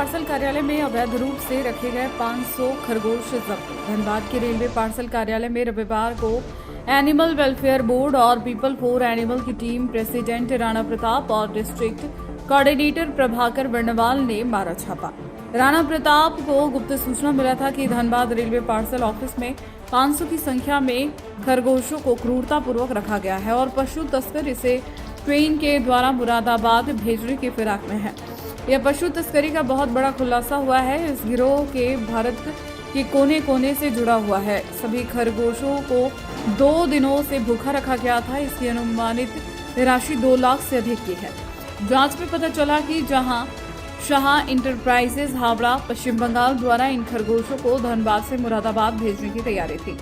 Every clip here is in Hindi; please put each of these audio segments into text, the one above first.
पार्सल कार्यालय में अवैध रूप से रखे गए 500 खरगोश जब्त। धनबाद के रेलवे पार्सल कार्यालय में रविवार को एनिमल वेलफेयर बोर्ड और पीपल फॉर एनिमल की टीम प्रेसिडेंट राणा प्रताप और डिस्ट्रिक्ट कोऑर्डिनेटर प्रभाकर वर्णवाल ने मारा छापा। राणा प्रताप को गुप्त सूचना मिला था कि धनबाद रेलवे पार्सल ऑफिस में 500 की संख्या में खरगोशों को क्रूरतापूर्वक रखा गया है और पशु तस्कर इसे ट्रेन के द्वारा मुरादाबाद भेजने की फिराक में है। यह पशु तस्करी का बहुत बड़ा खुलासा हुआ है। इस गिरोह के भारत के कोने कोने से जुड़ा हुआ है। सभी खरगोशों को 2 दिनों से भूखा रखा गया था। इसकी अनुमानित राशि 2 लाख से अधिक की है। जांच में पता चला कि जहां शाह इंटरप्राइजेज हावड़ा पश्चिम बंगाल द्वारा इन खरगोशों को धनबाद से मुरादाबाद भेजने की तैयारी थी।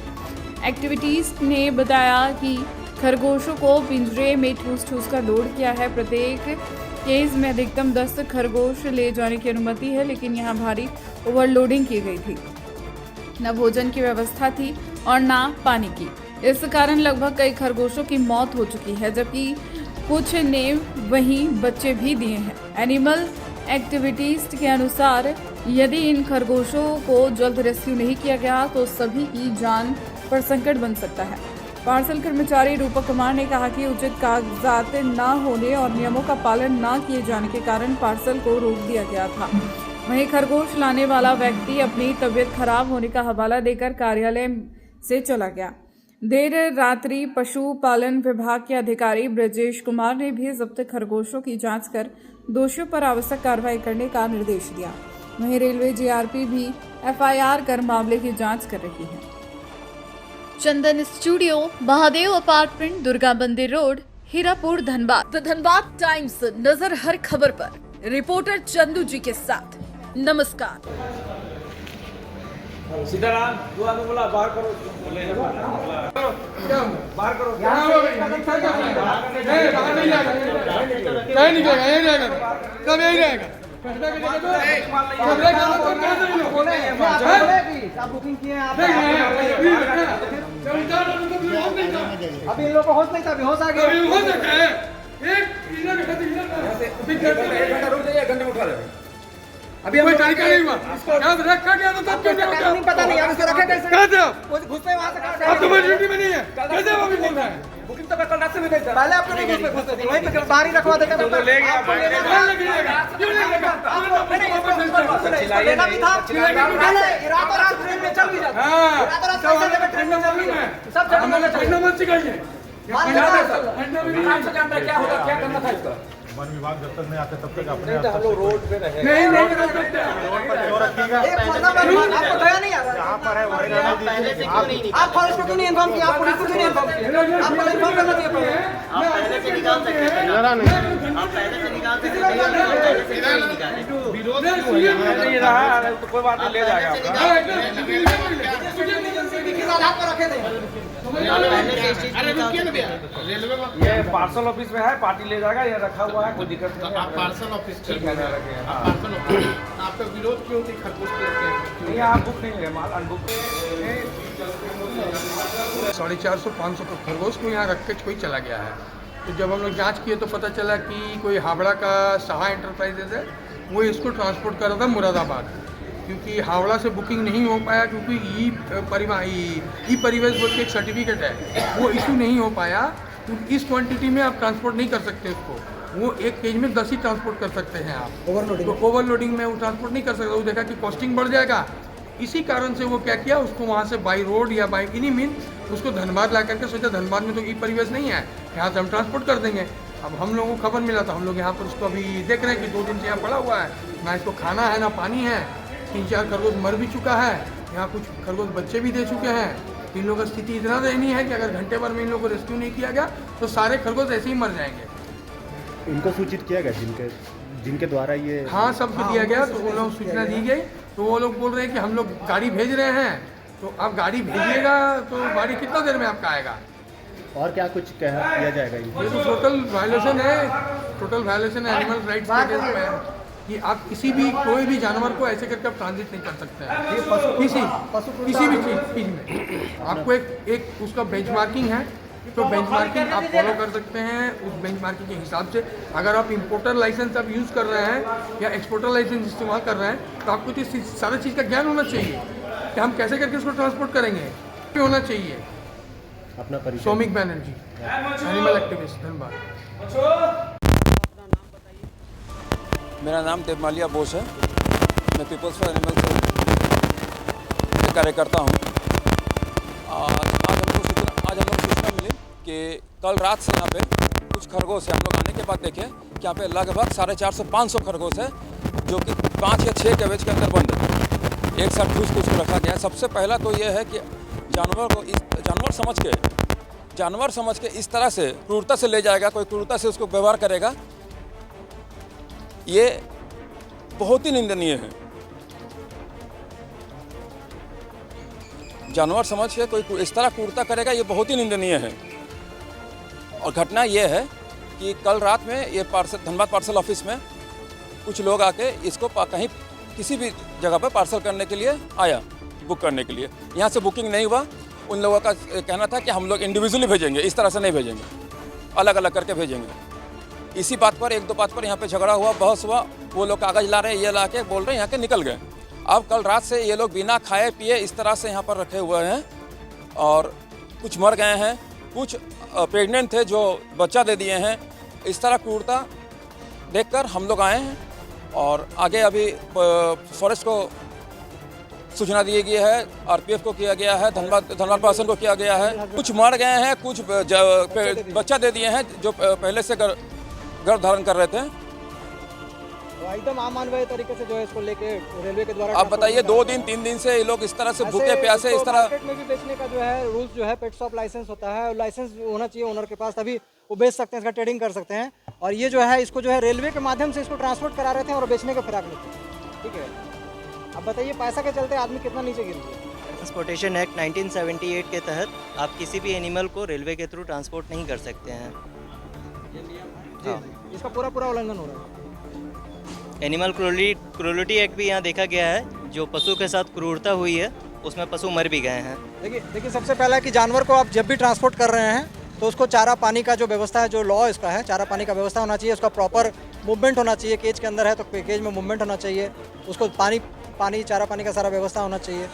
एक्टिविटीज ने बताया कि खरगोशों को पिंजरे में ठूस कर लोड किया है। प्रत्येक केस में अधिकतम 10 खरगोश ले जाने की अनुमति है, लेकिन यहाँ भारी ओवरलोडिंग की गई थी। न भोजन की व्यवस्था थी और न पानी की। इस कारण लगभग कई खरगोशों की मौत हो चुकी है, जबकि कुछ ने वहीं बच्चे भी दिए हैं। एनिमल एक्टिविटीज के अनुसार यदि इन खरगोशों को जल्द रेस्क्यू नहीं किया गया तो सभी की जान पर संकट बन सकता है। पार्सल कर्मचारी रूपक कुमार ने कहा कि उचित कागजात न होने और नियमों का पालन न किए जाने के कारण पार्सल को रोक दिया गया था। वहीं खरगोश लाने वाला व्यक्ति अपनी तबीयत खराब होने का हवाला देकर कार्यालय से चला गया। देर रात्रि पशुपालन विभाग के अधिकारी ब्रजेश कुमार ने भी जब्त खरगोशों की जांच कर दोषियों पर आवश्यक कार्रवाई करने का निर्देश दिया। वहीं रेलवे जीआरपी भी एफआईआर कर मामले की जांच कर रही है। चंदन स्टूडियो, महादेव अपार्टमेंट, दुर्गा मंदिर road, Hirapur, Dhanbad. The Dhanbad times, नजर हर खबर पर। रिपोर्टर चंदू जी के साथ। नमस्कार। सीताराम दुआ में बोला बाहर करो, बाहर करो। नहीं निकलेगा, यही रहेगा, सब यही रहेगा। आप बुकिंग किए हैं, अभी इन लोगों को होश नहीं था, अभी होश आ गया। हो सकता है रुक जाइए, घंटे में उठा रहे। अभी कोई तरीका नहीं हुआ, याद रखा गया तो तब क्यों नहीं पता नहीं, आप इसको रखे कैसे? कहाँ थे आप? घुसते वहाँ से कहाँ? आप तुम्हारी ड्यूटी में नहीं है, कैसे आप अभी बोल रहे हैं? बुकिंग तो मैं कल रात से भी नहीं था। पहले आपको नहीं घुसते थे, वहीं पे बाहर ही रखवा देते थे। तो ले गया, आपको लेना कहाँ लग जाएगा? क्यों नहीं लगा? लेना भी था, रातों रात ट्रेन में चल भी जाता। हाँ, रातों रात पैसे देकर ट्रेन में चल भी जाता। सब जगह ठंडा मत सिखाइए। ठंडा भी नहीं आपसे जानता है क्या होगा, क्या करना था इसका। वन विभाग जब तक नहीं आते तब तक अपने हम लोग रोड पे रहे। नहीं कर सकते। रखिएगा। आपको दया नहीं आ रहा। यहाँ पर है वही रहने दीजिए। आप फॉरेस्ट को क्यों नहीं इन्फॉर्म किया? आप पुलिस को क्यों नहीं इन्फॉर्म किया? आपको इन्फॉर्म करना चाहिए पहले। आप पहले से निकाल सकते थे ना। आप पहले से निकाल सकते थे, पहले से क्यों नहीं निकाले? विरोध नहीं रहा तो कोई बात नहीं, ले जाएगा किस आधार पर रखे थे? पहले से इस चीज को निकाल। ये पार्सल ऑफिस में है, पार्टी ले जाएगा, ये रखा हुआ है, कोई दिक्कत नहीं है। आप पार्सल ऑफिस ठीक है, है, आप पार्सल ऑफिस आपका विरोध क्यों थी खरगोश के? नहीं, आप बुक नहीं है, माल अनबुक। 450-500 का खरगोश को यहाँ रख के कोई चला गया है। तो जब हम लोग जांच किए तो पता चला कि कोई हावड़ा का शाह इंटरप्राइजेज है, वो इसको ट्रांसपोर्ट कर रहा था मुरादाबाद, क्योंकि हावड़ा से बुकिंग नहीं हो पाया, क्योंकि ई परिवहन बोल के एक सर्टिफिकेट है, वो इशू नहीं हो पाया। क्योंकि इस क्वांटिटी में आप ट्रांसपोर्ट नहीं कर सकते उसको, वो एक केज में 10 ही ट्रांसपोर्ट कर सकते हैं आप। ओवरलोडिंग में वो ट्रांसपोर्ट नहीं कर सकते। वो देखा कि कॉस्टिंग बढ़ जाएगा, इसी कारण से वो क्या किया, उसको वहाँ से बाई रोड या बाई एनी मीन उसको धनबाद ला करके सोचा धनबाद में तो ई परिवहन नहीं है, यहाँ से हम ट्रांसपोर्ट कर देंगे। अब हम लोगों को खबर मिला तो हम लोग यहाँ पर उसको अभी देख रहे हैं कि 2 दिन से यहाँ पड़ा हुआ है, ना इसको खाना है ना पानी है। 3-4 खरगोश मर भी चुका है, यहाँ कुछ खरगोश बच्चे भी दे चुके हैं। इन लोगों की स्थिति इतना दयनीय है कि अगर घंटे भर में इन लोगों को रेस्क्यू नहीं किया गया तो सारे खरगोश ऐसे ही मर जाएंगे। इनको सूचित किया गया जिनके द्वारा ये? हाँ, सबको दिया गया, तो वो लोग सूचना दी गई, तो वो लोग बोल रहे हैं कि हम लोग गाड़ी भेज रहे हैं, तो आप गाड़ी भेजिएगा तो गाड़ी कितना देर में आपका आएगा। और क्या कुछ किया जाएगा? ये तो टोटल वायलेशन है, एनिमल राइट्स के केस में है कि आप किसी भी कोई भी जानवर को ऐसे करके आप ट्रांजिट नहीं कर सकते हैं किसी भी चीज़ में। आपको एक उसका बेंचमार्किंग है तो बेंचमार्किंग आप फॉलो कर सकते हैं। उस बेंचमार्किंग के हिसाब से अगर आप इंपोर्टर लाइसेंस आप यूज़ कर रहे हैं या एक्सपोर्टर लाइसेंस इस्तेमाल कर रहे हैं तो आपको तो सारा चीज़ का ज्ञान होना चाहिए कि हम कैसे करके उसको ट्रांसपोर्ट करेंगे, भी होना चाहिए। अपना परिचय। Soumik Banerjee, animal activist, Dhanbad. मेरा नाम देवमालिया बोस है। मैं पीपल्स फॉर एनिमल्स का कार्यकर्ता हूँ। आज हम लोग सूचना मिली कि कल रात से यहाँ पे कुछ खरगोश है। हम लोग आने के बाद देखे कि यहाँ पे लगभग 450-500 खरगोश है जो कि 5 या 6 कैवेज के अंदर बंद है। एक साथ ठूस ठूस के रखा गया है। सबसे पहला तो ये है कि जानवर समझ के इस तरह से क्रूरता से ले जाएगा, कोई क्रूरता से उसको व्यवहार करेगा, ये बहुत ही निंदनीय है। जानवर समझ के कोई इस तरह क्रूरता करेगा, ये बहुत ही निंदनीय है। और घटना ये है कि कल रात में ये धनबाद पार्सल ऑफिस में कुछ लोग आके इसको कहीं किसी भी जगह पर पार्सल करने के लिए आया, बुक करने के लिए। यहाँ से बुकिंग नहीं हुआ। उन लोगों का कहना था कि हम लोग इंडिविजुअली भेजेंगे, इस तरह से नहीं भेजेंगे, अलग अलग करके भेजेंगे। इसी बात पर 1-2 बात पर यहाँ पे झगड़ा हुआ, बहस हुआ। वो लोग कागज़ ला रहे हैं, ये ला के बोल रहे हैं, यहाँ के निकल गए। अब कल रात से ये लोग बिना खाए पिए इस तरह से यहाँ पर रखे हुए हैं और कुछ मर गए हैं, कुछ प्रेग्नेंट थे जो बच्चा दे दिए हैं। इस तरह क्रूरता देखकर हम लोग आए हैं और आगे अभी फॉरेस्ट को सूचना दी गई है, आरपीएफ को किया गया है, धनबाद प्रशासन को किया गया है। कुछ मर गए हैं, कुछ बच्चा दे दिए हैं जो पहले से गर्भ धारण कर रहे थे। एकदम अमानवीय तरीके से जो है इसको लेके रेलवे के द्वारा। आप बताइए 2 दिन 3 दिन से ये लोग इस तरह से भूखे प्यासे इस तरह। मार्केट में भी बेचने का जो है रूल्स जो है पेट शॉप लाइसेंस होता है, लाइसेंस होना चाहिए ओनर के पास, तभी वो बेच सकते हैं, इसका ट्रेडिंग कर सकते हैं। और ये जो है इसको जो है रेलवे के माध्यम से इसको ट्रांसपोर्ट करा रहे थे और बेचने के फिराक में थे। ठीक है, अब बताइए पैसा के चलते आदमी कितना नीचे गिर गया। ट्रांसपोर्टेशन एक्ट 1978 के तहत आप किसी भी एनिमल को रेलवे के थ्रू ट्रांसपोर्ट नहीं कर सकते हैं। इसका पूरा उल्लंघन हो रहा है। एनिमल क्रूरलिटी एक्ट भी यहाँ देखा गया है। जो पशु के साथ क्रूरता हुई है उसमें पशु मर भी गए हैं। देखिए सबसे पहला कि जानवर को आप जब भी ट्रांसपोर्ट कर रहे हैं तो उसको चारा पानी का जो व्यवस्था है, जो लॉ इसका है, चारा पानी का व्यवस्था होना चाहिए, उसका प्रॉपर मूवमेंट होना चाहिए। केज के अंदर है तो केज में मूवमेंट होना चाहिए, उसको पानी चारा पानी का सारा व्यवस्था होना चाहिए।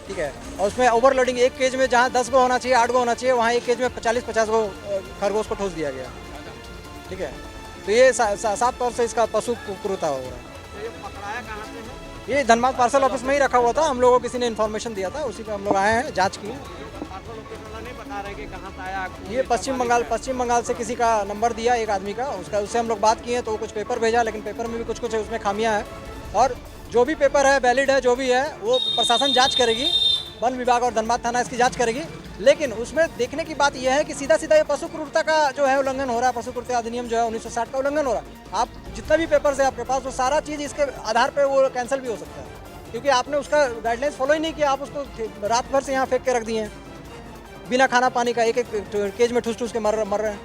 ठीक है, और उसमें ओवरलोडिंग, एक केज में जहाँ 10 गो होना चाहिए 8 गो होना चाहिए, वहाँ एक केज में 40-50 गो खरगोश को ठूस दिया गया। ठीक है, तो ये साफ तौर से इसका पशु क्रूरता हो रहा है। ये धनबाद पार्सल ऑफिस में ही रखा हुआ था, हम लोगों को किसी ने इन्फॉर्मेशन दिया था, उसी पे हम लोग आए हैं, जांच किए। ये पश्चिम बंगाल से किसी का नंबर दिया एक आदमी का, उससे हम लोग बात किए तो वो कुछ पेपर भेजा, लेकिन पेपर में भी कुछ उसमें खामियां हैं। और जो भी पेपर है वैलिड है, जो भी है वो प्रशासन जांच करेगी, वन विभाग और धनबाद थाना इसकी जांच करेगी। लेकिन उसमें देखने की बात यह है कि सीधा ये पशु क्रूरता का जो है उल्लंघन हो रहा है। पशु क्रूरता अधिनियम जो है 1960 का उल्लंघन हो रहा है। आप जितना भी पेपर्स है आपके पास, वो सारा चीज़ इसके आधार पर वो कैंसिल भी हो सकता है, क्योंकि आपने उसका गाइडलाइंस फॉलो ही नहीं किया। आप उसको रात भर से यहाँ फेंक के रख दिए हैं बिना खाना पानी का, एक केज में ठूस के मर रहे हैं।